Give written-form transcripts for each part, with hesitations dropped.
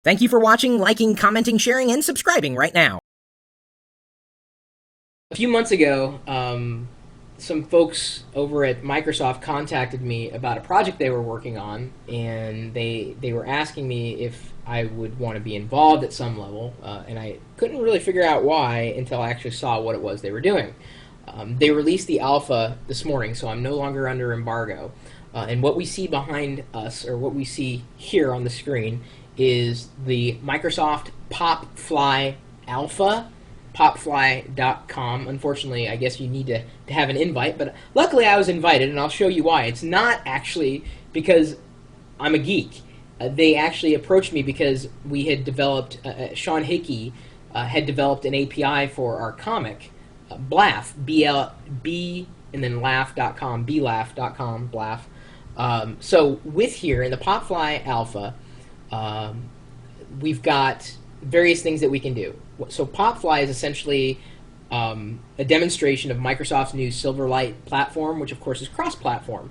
Thank you for watching, liking, commenting, sharing, and subscribing right now. A few months ago, some folks over at Microsoft contacted me about a project they were working on, and they were asking me if I would want to be involved at some level, and I couldn't really figure out why until I actually saw what it was they were doing. They released the alpha this morning, so I'm no longer under embargo. And what we see behind us, or what we see here on the screen, is the Microsoft PopFly alpha, popfly.com. Unfortunately, I guess you need to have an invite, but luckily I was invited, and I'll show you why. It's not actually because I'm a geek. They actually approached me because we had developed, Sean Hickey had developed an API for our comic, Blaff, B and then laugh.com, blaugh.com, Blaff. So with here in the PopFly alpha, we've got various things that we can do. So PopFly is essentially a demonstration of Microsoft's new Silverlight platform, which of course is cross-platform.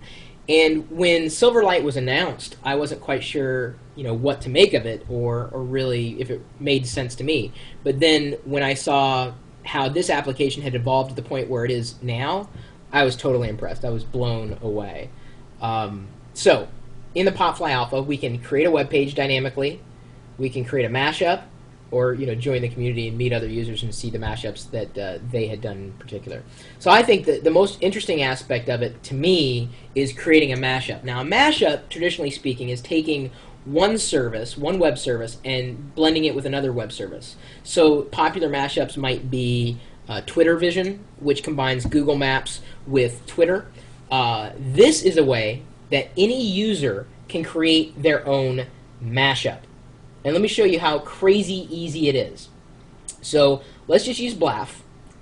And when Silverlight was announced, I wasn't quite sure, what to make of it, or really if it made sense to me. But then when I saw how this application had evolved to the point where it is now, I was totally impressed. I was blown away. So in the PopFly alpha, we can create a web page dynamically. We can create a mashup, or join the community and meet other users and see the mashups that they had done in particular. So I think that the most interesting aspect of it to me is creating a mashup. Now, a mashup, traditionally speaking, is taking one service, one web service, and blending it with another web service. So popular mashups might be Twitter Vision, which combines Google Maps with Twitter. This is a way that any user can create their own mashup. And let me show you how crazy easy it is. So let's just use Blaff.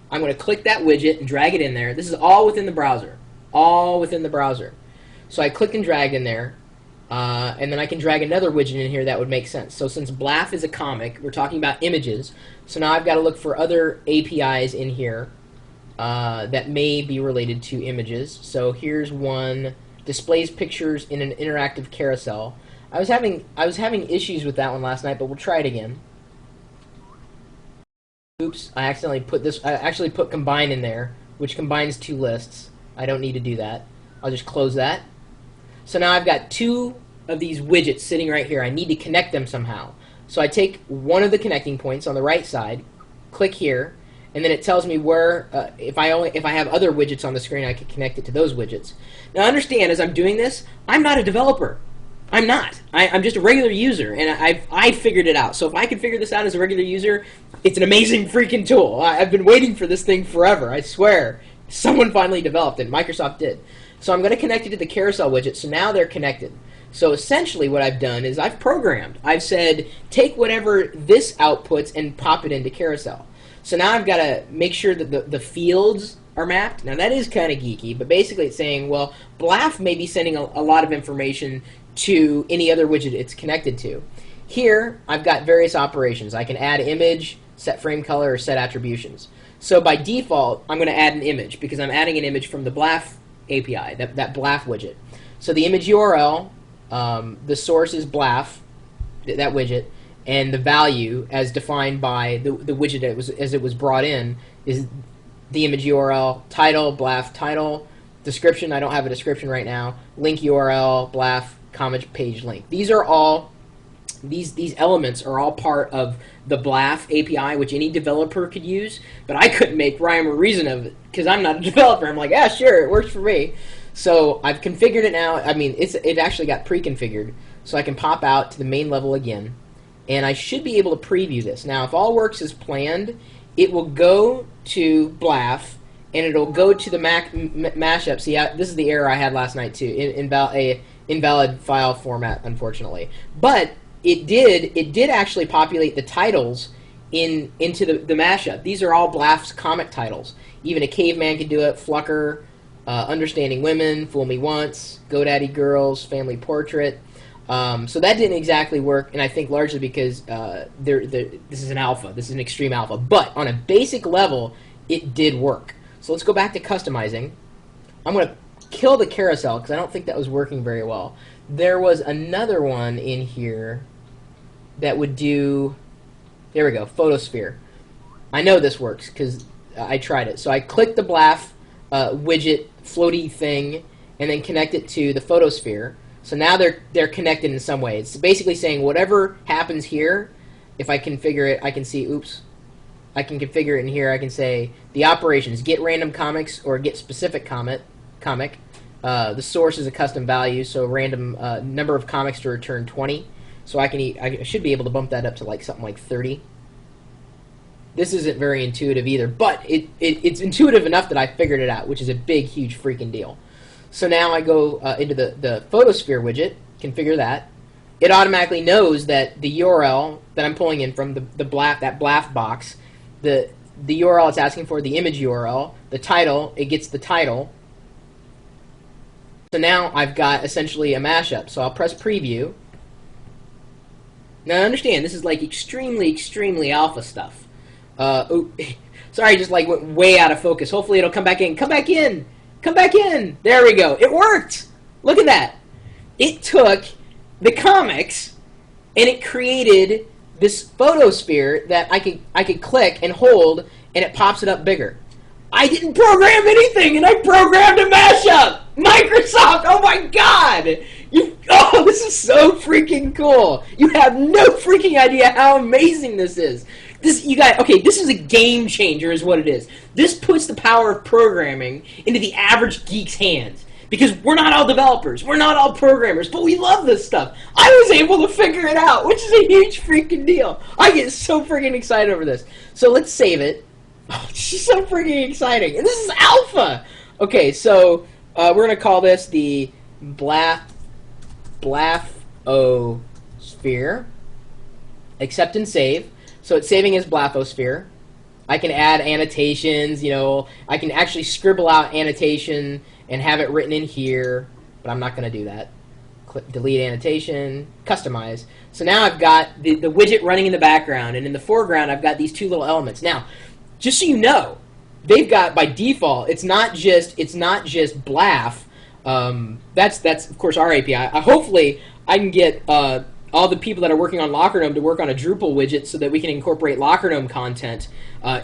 I'm going to click that widget and drag it in there. This is all within the browser. All within the browser. So I clicked and dragged in there. And then I can drag another widget in here that would make sense. So since Blaff is a comic, we're talking about images. So now I've got to look for other APIs in here that may be related to images. So here's one, displays pictures in an interactive carousel. I was having issues with that one last night, but we'll try it again. Oops, I actually put combine in there, which combines two lists. I don't need to do that. I'll just close that. So now I've got two of these widgets sitting right here. I need to connect them somehow. So I take one of the connecting points on the right side, click here, and then it tells me where, if I have other widgets on the screen, I can connect it to those widgets. Now understand, as I'm doing this, I'm not a developer. I'm not. I'm just a regular user, and I figured it out. So if I can figure this out as a regular user, it's an amazing freaking tool. I've been waiting for this thing forever, I swear. Someone finally developed it. Microsoft did. So I'm going to connect it to the carousel widget, so now they're connected. So essentially what I've done is I've programmed. I've said, take whatever this outputs and pop it into carousel. So now I've got to make sure that the fields are mapped. Now that is kind of geeky, but basically it's saying, well, Blaff may be sending a lot of information to any other widget it's connected to. Here, I've got various operations. I can add image, set frame color, or set attributions. So by default, I'm going to add an image because I'm adding an image from the Blaff API, that Blaff widget. So the image URL, the source is Blaff, that widget, and the value as defined by the widget as it was brought in is the image URL, title, Blaff title, description, I don't have a description right now, link URL, Blaff, comment page link. These are all, these elements are all part of the Blaff API, which any developer could use, but I couldn't make rhyme or reason of it because I'm not a developer. I'm like, yeah, sure, it works for me. So I've configured it now. I mean, it actually got pre-configured, so I can pop out to the main level again, and I should be able to preview this. Now, if all works as planned, it will go to Blaff, and it'll go to the mashup. See, this is the error I had last night too. Invalid file format, unfortunately. But it did actually populate the titles into the mashup. These are all Blaff's comic titles. Even a caveman could do it. Flucker, Understanding Women, Fool Me Once, GoDaddy Girls, Family Portrait. So that didn't exactly work, and I think largely because this is an alpha. This is an extreme alpha. But on a basic level, it did work. So let's go back to customizing. I'm going to kill the carousel because I don't think that was working very well. There was another one in here that would do. There we go, photosphere. I know this works because I tried it. So I click the BLAF widget floaty thing, and then connect it to the photosphere. So now they're connected in some way. It's basically saying whatever happens here, if I configure it, I can see. Oops. I can configure it in here. I can say the operations: get random comics or get specific comic. The source is a custom value, so random number of comics to return 20. So I should be able to bump that up to like something like 30. This isn't very intuitive either, but it's intuitive enough that I figured it out, which is a big, huge freaking deal. So now I go into the photosphere widget, configure that. It automatically knows that the URL that I'm pulling in from that BLAF box, the URL it's asking for, the image URL, the title, it gets the title. So now I've got essentially a mashup. So I'll press preview. Now understand, this is like extremely, extremely alpha stuff. Sorry, just like went way out of focus. Hopefully it'll come back in. Come back in! Come back in! There we go. It worked! Look at that. It took the comics and it created this photosphere that I could click and hold, and it pops it up bigger. I didn't program anything, and I programmed a mashup! Microsoft! Oh my god! Oh, this is so freaking cool! You have no freaking idea how amazing this is. This is a game changer is what it is. This puts the power of programming into the average geek's hands. Because we're not all developers, we're not all programmers, but we love this stuff. I was able to figure it out, which is a huge freaking deal. I get so freaking excited over this. So let's save it. Oh, this is so freaking exciting. And this is alpha! Okay, so we're going to call this the Blaphosphere. Accept and save. So it's saving as Blaphosphere. I can add annotations, I can actually scribble out annotation and have it written in here, but I'm not going to do that. Click delete annotation, customize. So now I've got the widget running in the background, and in the foreground I've got these two little elements. Now, just so you know, they've got by default, it's not just BLAF. That's of course our API. Hopefully I can get all the people that are working on LockerGnome to work on a Drupal widget so that we can incorporate LockerGnome content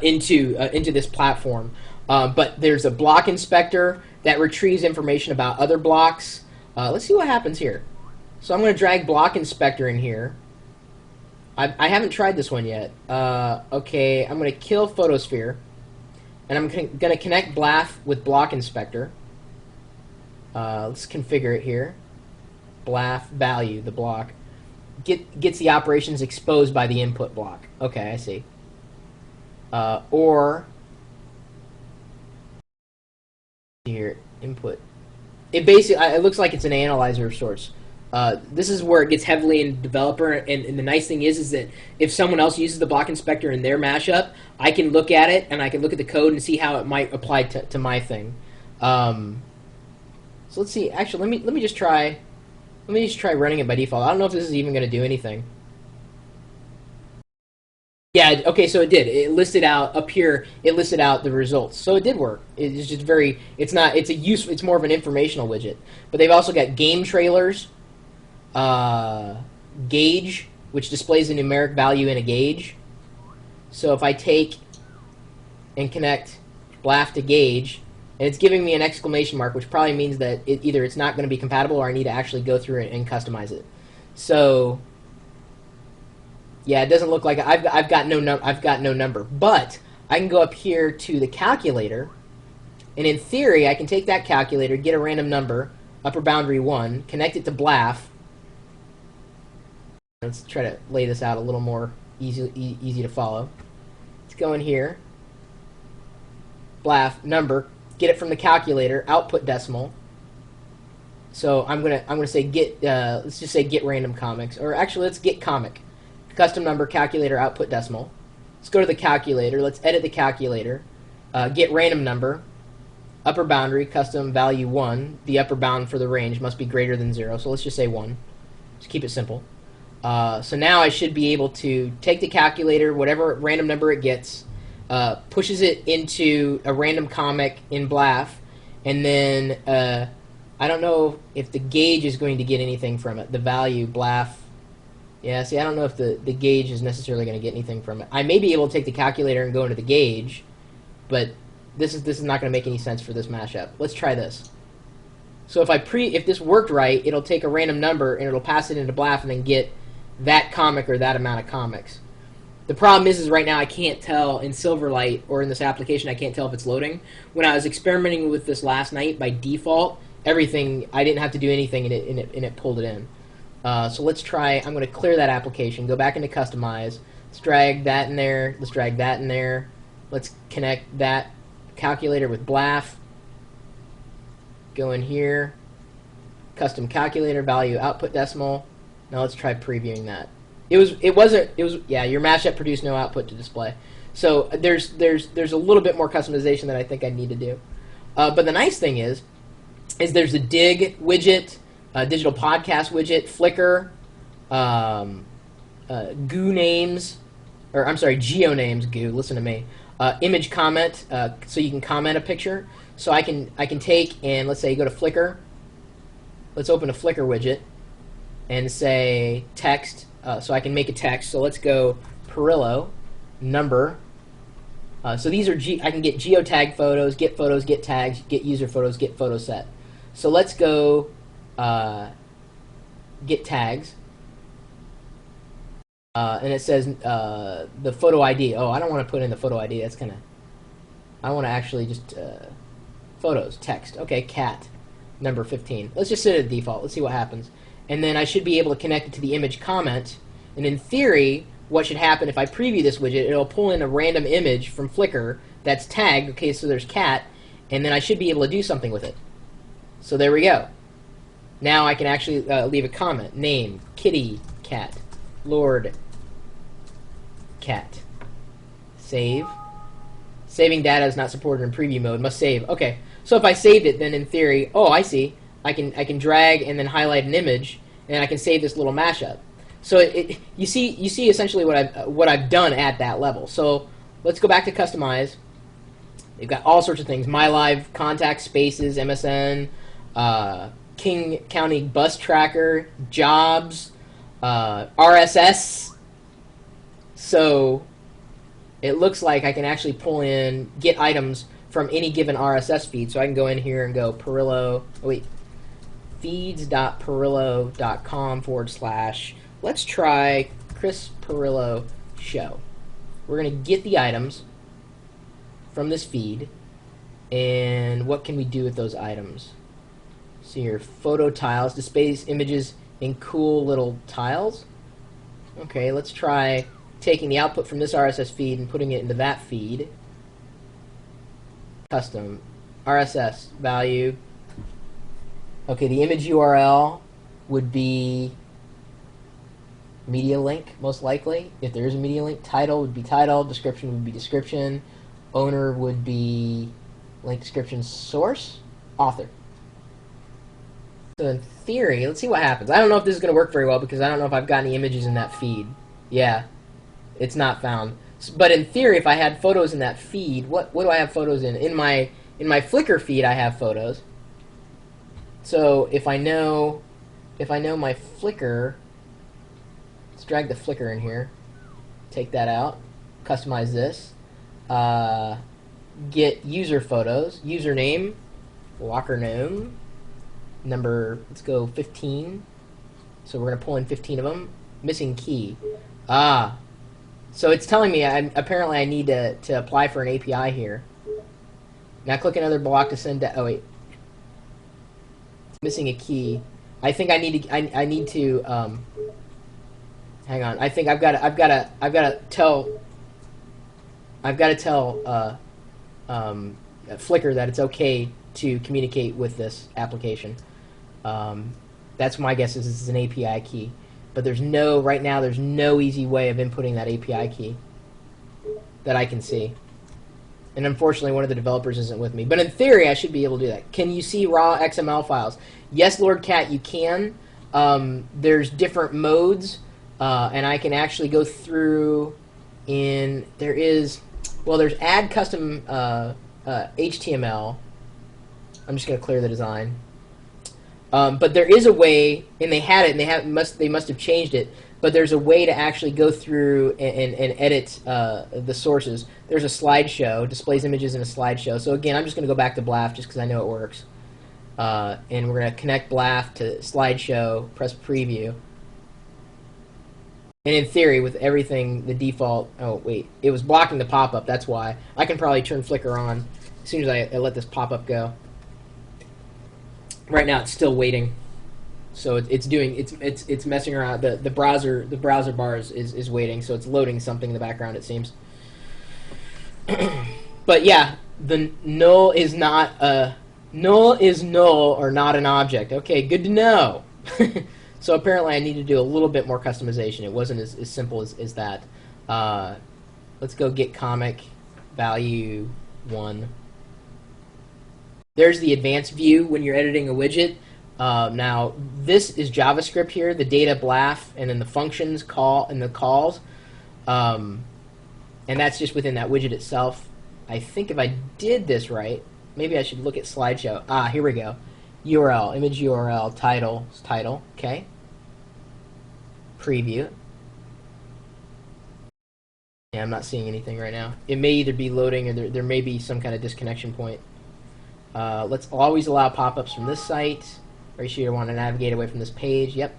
into this platform. But there's a block inspector that retrieves information about other blocks. Let's see what happens here. So I'm going to drag block inspector in here. I haven't tried this one yet. Okay, I'm going to kill photosphere, and I'm going to connect BLAF with block inspector. Let's configure it here. BLAF value, the block. Gets the operations exposed by the input block. Okay, I see. Or here, input. It looks like it's an analyzer of sorts. This is where it gets heavily in developer, and the nice thing is that if someone else uses the block inspector in their mashup, I can look at it and I can look at the code and see how it might apply to my thing. So let's see. Actually, let me just try. Let me just try running it by default. I don't know if this is even going to do anything. Yeah, okay, so it did. It listed out up here. It listed out the results, so it did work. It's just very. It's not. It's a use. It's more of an informational widget. But they've also got game trailers, gauge, which displays a numeric value in a gauge. So if I take and connect BLAF to gauge, and it's giving me an exclamation mark, which probably means that either it's not going to be compatible or I need to actually go through it and customize it. So yeah, it doesn't look like I've got no number, but I can go up here to the calculator, and in theory I can take that calculator, get a random number, upper boundary 1, connect it to BLAF. Let's try to lay this out a little more easy to follow. Let's go in here, BLAF number, get it from the calculator, output decimal. So I'm gonna say get let's just say get random comics, or actually let's get comic. Custom number, calculator, output decimal. Let's go to the calculator. Let's edit the calculator. Get random number. Upper boundary, custom value 1. The upper bound for the range must be greater than 0. So let's just say 1. Just keep it simple. So now I should be able to take the calculator, whatever random number it gets, pushes it into a random comic in BLAF, and then I don't know if the gauge is going to get anything from it. The value BLAF Yeah, see, I don't know if the gauge is necessarily going to get anything from it. I may be able to take the calculator and go into the gauge, but this is not going to make any sense for this mashup. Let's try this. So if this worked right, it'll take a random number and it'll pass it into BLAF and then get that comic or that amount of comics. The problem is right now I can't tell in Silverlight or in this application, I can't tell if it's loading. When I was experimenting with this last night, by default, everything, I didn't have to do anything and it pulled it in. So let's try, I'm going to clear that application, go back into Customize, let's drag that in there, let's drag that in there, let's connect that calculator with BLAF, go in here, custom calculator, value output decimal. Now let's try previewing that. It was yeah, your mashup produced no output to display. So there's a little bit more customization that I think I need to do. But the nice thing is there's a dig widget, digital podcast widget, Flickr, goo names, or I'm sorry, geo names, goo, listen to me, image comment, so you can comment a picture. So I can take and let's say go to Flickr, let's open a Flickr widget and say text, so I can make a text. So let's go Pirillo, number. So these are, I can get geotag photos, get tags, get user photos, get photo set. So let's go get tags. And it says the photo ID. Oh, I don't want to put in the photo ID. That's kind of, I want to actually just, photos, text. Okay, cat, number 15. Let's just set it at default. Let's see what happens. And then I should be able to connect it to the image comment. And in theory, what should happen if I preview this widget, it'll pull in a random image from Flickr that's tagged. Okay, so there's cat. And then I should be able to do something with it. So there we go. Now I can actually leave a comment. Name, kitty, cat, Lord, cat. Save. Saving data is not supported in preview mode. Must save. Okay. So if I saved it, then in theory, oh, I see. I can drag and then highlight an image, and I can save this little mashup. So you see essentially what I've done at that level. So let's go back to Customize. You've got all sorts of things: My Live, Contact, Spaces, MSN, King County Bus Tracker, Jobs, RSS. So it looks like I can actually pull in, get items from any given RSS feed. So I can go in here and go Pirillo, feeds.pirillo.com/, let's try Chris Pirillo show. We're going to get the items from this feed, and what can we do with those items? See here, photo tiles, displays images in cool little tiles. Okay, let's try taking the output from this RSS feed and putting it into that feed. Custom RSS value. Okay, the image URL would be media link, most likely, if there is a media link. Title would be title, description would be description, owner would be link description source, author. So in theory, let's see what happens. I don't know if this is going to work very well because I don't know if I've got any images in that feed. Yeah, it's not found. But in theory, if I had photos in that feed, what do I have photos in? In my Flickr feed, I have photos. So if I know my Flickr, let's drag the Flickr in here, take that out, customize this, get user photos, username, Walker Gnome, number, let's go 15. So we're going to pull in 15 of them. Missing key. So it's telling me apparently I need to apply for an API here. Now click another block to send to, oh wait. Missing a key. I think I need to hang on. I think I've got to tell Flickr that it's okay to communicate with this application. That's my guess is this is an API key. But right now there's no easy way of inputting that API key that I can see. And unfortunately, one of the developers isn't with me. But in theory, I should be able to do that. Can you see raw XML files? Yes, Lord Cat, you can. There's different modes, and I can actually go through there's add custom HTML. I'm just going to clear the design. But there is a way, and they had it, and they must have changed it. but there's a way to actually go through and edit the sources. There's a slideshow, displays images in a slideshow. So again, I'm just going to go back to BLAF just because I know it works. And we're going to connect BLAF to slideshow, press preview. And in theory, with everything, the default... Oh, wait. It was blocking the pop-up. That's why. I can probably turn Flickr on as soon as I let this pop-up go. Right now, it's still waiting. So it's messing around. The browser bar is waiting, so it's loading something in the background, it seems. But yeah, the null is null or not an object. Okay, good to know. So apparently I need to do a little bit more customization. It wasn't as simple as that. Let's go get comic value 1. There's the advanced view when you're editing a widget. Now this is JavaScript here, the data BLAF, and then the functions call and the calls, and that's just within that widget itself. I think if I did this right, maybe I should look at slideshow. Ah, here we go. URL, image URL, title, okay. Preview. Yeah, I'm not seeing anything right now. It may either be loading or there may be some kind of disconnection point. Let's always allow pop-ups from this site. Are you sure you want to navigate away from this page? Yep.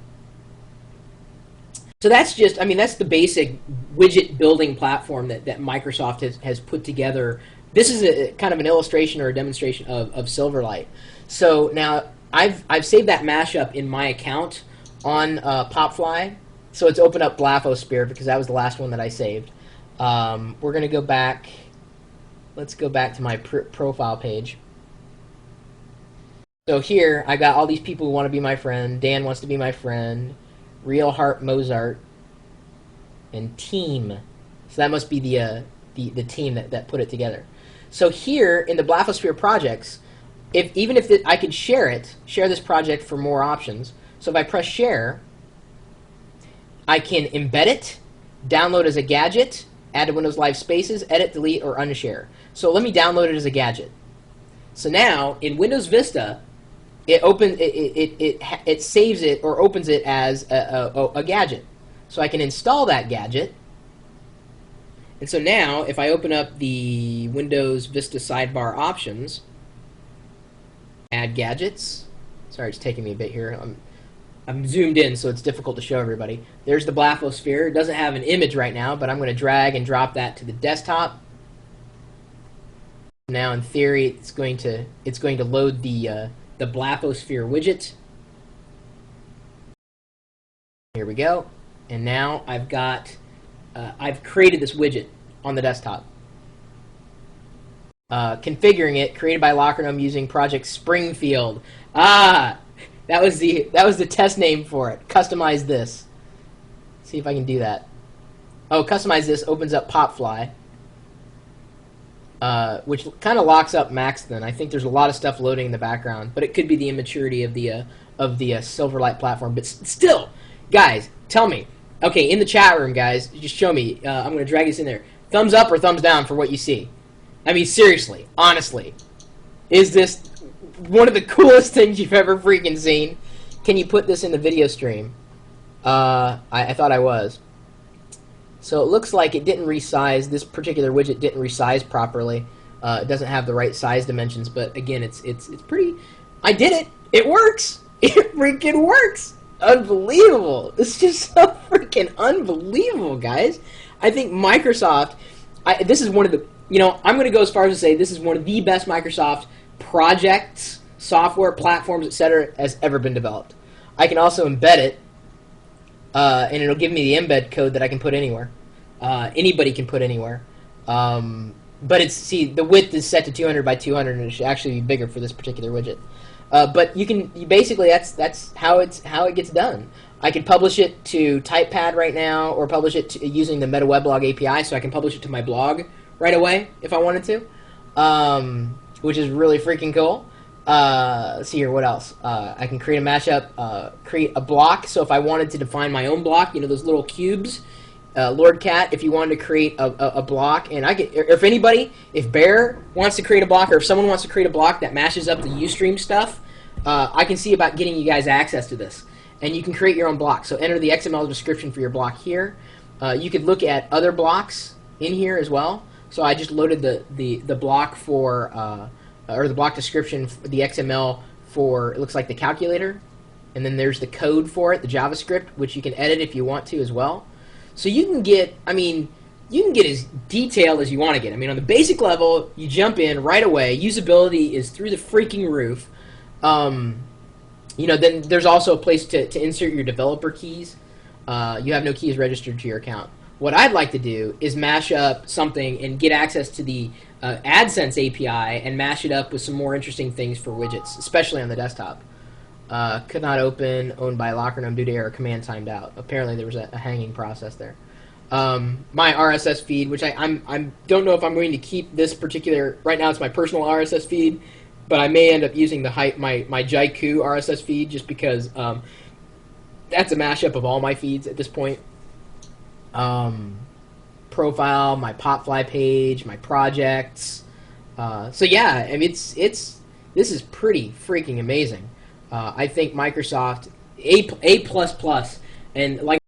So that's just, I mean, that's the basic widget building platform that Microsoft has put together. This is a kind of an illustration or a demonstration of Silverlight. So now I've saved that mashup in my account on PopFly. So it's opened up Blathosphere because that was the last one that I saved. We're going to go back. Let's go back to my profile page. So here I got all these people who want to be my friend. Dan wants to be my friend. Real Heart Mozart and Team. So that must be the team that put it together. So here in the Blathosphere projects, even if I could share this project for more options. So if I press share, I can embed it, download as a gadget, add to Windows Live Spaces, edit, delete, or unshare. So let me download it as a gadget. So now in Windows Vista, it saves it or opens it as a gadget. So I can install that gadget. And so now if I open up the Windows Vista sidebar options, add gadgets. Sorry, it's taking me a bit here. I'm zoomed in, so it's difficult to show everybody. There's the Blathosphere. It doesn't have an image right now, but I'm going to drag and drop that to the desktop. Now, in theory, it's going to load the Blathosphere widget. Here we go. And now I've got I've created this widget on the desktop. Configuring it, created by Lockernome using Project Springfield. Ah, that was the test name for it. Customize this. See if I can do that. Oh, customize this opens up PopFly, which kind of locks up Max. Then I think there's a lot of stuff loading in the background, but it could be the immaturity of the Silverlight platform. But still, guys, tell me. Okay, in the chat room, guys, just show me. I'm going to drag this in there. Thumbs up or thumbs down for what you see. I mean, seriously, honestly, is this one of the coolest things you've ever freaking seen? Can you put this in the video stream? I thought I was. So it looks like it didn't resize. This particular widget didn't resize properly. It doesn't have the right size dimensions. But again, it's pretty. I did it. It works. It freaking works. Unbelievable. It's just so freaking unbelievable, guys. I think Microsoft. This is one of the. You know, I'm going to go as far as to say this is one of the best Microsoft projects, software, platforms, etc. has ever been developed. I can also embed it, and it'll give me the embed code that I can put anywhere. Anybody can put anywhere. But the width is set to 200 by 200, and it should actually be bigger for this particular widget. But basically that's how it gets done. I can publish it to TypePad right now, or publish it using the Meta Weblog API, so I can publish it to my blog right away if I wanted to, which is really freaking cool. Let's see here, what else? I can create a mashup, create a block. So if I wanted to define my own block, you know, those little cubes, Lord Cat, if you wanted to create a block, and if Bear wants to create a block, or if someone wants to create a block that matches up the Ustream stuff, I can see about getting you guys access to this. and you can create your own block. So enter the XML description for your block here. You could look at other blocks in here as well. So I just loaded the block for, or the block description, for the XML for, it looks like the calculator. And then there's the code for it, the JavaScript, which you can edit if you want to as well. So you can get, I mean, you can get as detailed as you want to get. I mean, on the basic level, you jump in right away. Usability is through the freaking roof. You know, then there's also a place to insert your developer keys. You have no keys registered to your account. What I'd like to do is mash up something and get access to the AdSense API and mash it up with some more interesting things for widgets, especially on the desktop. Could not open, owned by locker gnome due to error, command timed out. Apparently there was a hanging process there. My RSS feed, which I don't know if I'm going to keep this particular, right now it's my personal RSS feed, but I may end up using my Jaiku RSS feed just because that's a mashup of all my feeds at this point. Profile, my PopFly page, my projects. So yeah, I mean this is pretty freaking amazing. I think Microsoft A++, and like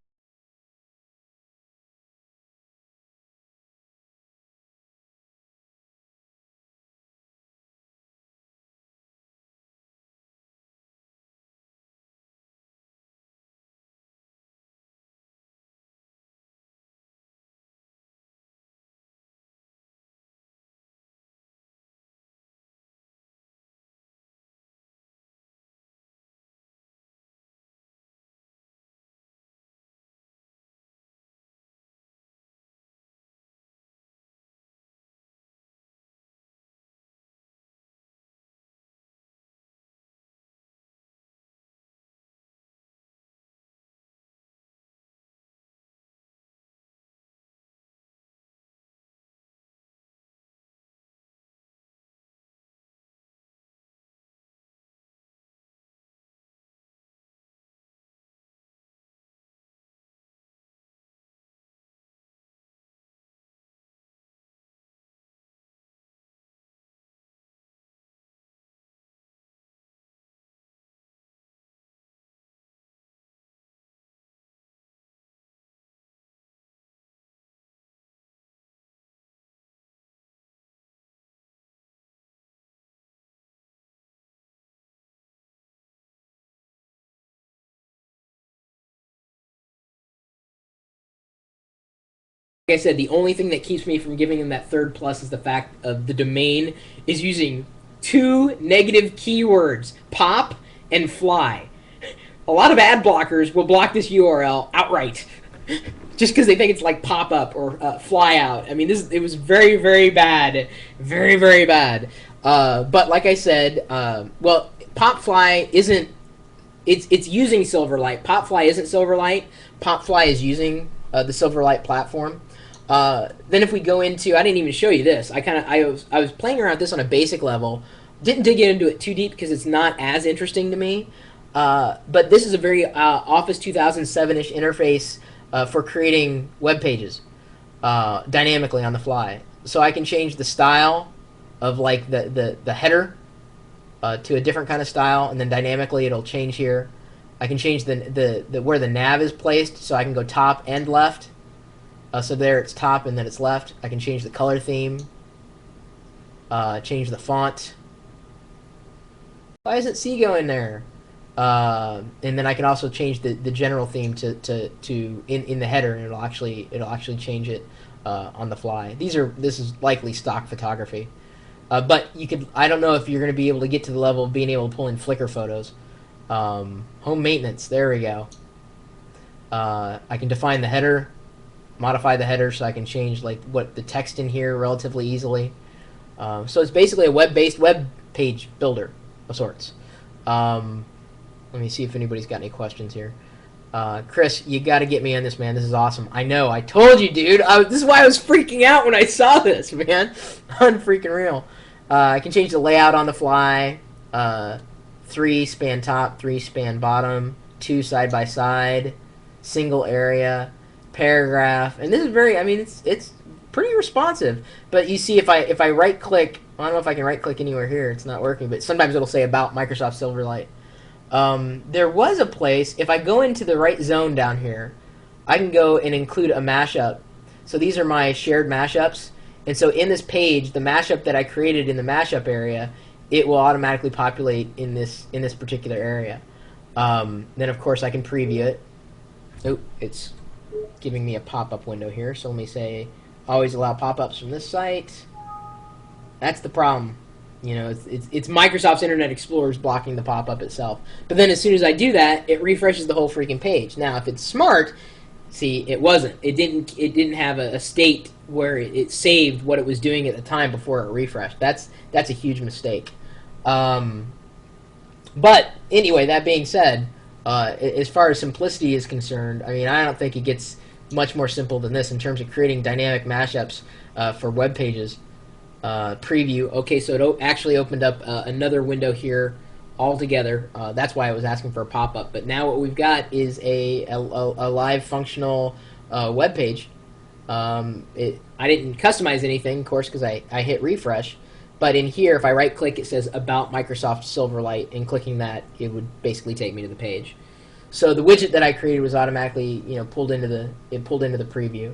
I said, the only thing that keeps me from giving him that third plus is the fact of the domain is using two negative keywords, pop and fly. A lot of ad blockers will block this URL outright just because they think it's like pop up or fly out. I mean, it was very, very bad. Very, very bad. But like I said, well, PopFly isn't, it's using Silverlight. PopFly isn't Silverlight. PopFly is using the Silverlight platform. Then if we go into, I didn't even show you this. I was playing around with this on a basic level. Didn't dig into it too deep because it's not as interesting to me. But this is a very Office 2007-ish interface for creating web pages dynamically on the fly. So I can change the style of like the header to a different kind of style, and then dynamically it'll change here. I can change the where the nav is placed, so I can go top and left. So there it's top and then it's left. I can change the color theme, change the font. Why isn't C going there? And then I can also change the general theme to in the header, and it'll actually change it on the fly. This is likely stock photography, but you could, I don't know if you're going to be able to get to the level of being able to pull in Flickr photos. Home maintenance, there we go. I can define the header, modify the header, so I can change like what the text in here relatively easily. So it's basically a web-based web page builder of sorts. Let me see if anybody's got any questions here. Chris, you got to get me on this, man. This is awesome. I know. I told you, dude. This is why I was freaking out when I saw this, man. Unfreaking real. I can change the layout on the fly. 3 span top, 3 span bottom, 2 side by side, single area, paragraph, and this is very. I mean, it's pretty responsive. But you see, if I right click, I don't know if I can right click anywhere here. It's not working. But sometimes it'll say about Microsoft Silverlight. There was a place, if I go into the right zone down here, I can go and include a mashup. So these are my shared mashups. And so in this page, the mashup that I created in the mashup area, it will automatically populate in this particular area. Then, of course, I can preview it. Oh, it's giving me a pop-up window here. So let me say, always allow pop-ups from this site. That's the problem. You know, it's Microsoft's Internet Explorer is blocking the pop-up itself. But then as soon as I do that, it refreshes the whole freaking page. Now, if it's smart, see, it wasn't. It didn't have a state where it saved what it was doing at the time before it refreshed. That's a huge mistake. But anyway, that being said, as far as simplicity is concerned, I mean, I don't think it gets much more simple than this in terms of creating dynamic mashups for web pages. Preview. Okay, so it actually opened up another window here altogether. That's why I was asking for a pop-up. But now what we've got is a live functional web page. I didn't customize anything, of course, because I hit refresh. But in here, if I right-click, it says About Microsoft Silverlight, and clicking that, it would basically take me to the page. So the widget that I created was automatically, pulled into the preview.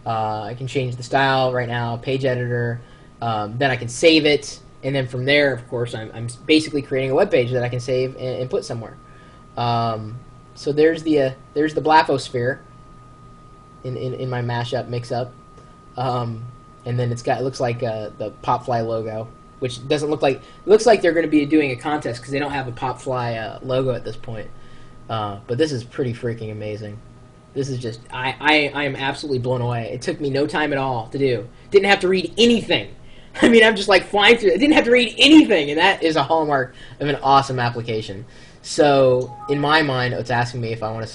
I can change the style right now, page editor. Then I can save it, and then from there, of course, I'm basically creating a web page that I can save and put somewhere. So there's the Blaphosphere in my mashup mix-up, and then it looks like the PopFly logo, which doesn't look like. It looks like they're going to be doing a contest because they don't have a PopFly logo at this point. But this is pretty freaking amazing. This is just I am absolutely blown away. It took me no time at all to do. Didn't have to read anything. I mean, I'm just like flying through it. I didn't have to read anything, and that is a hallmark of an awesome application. So, in my mind, it's asking me if I want to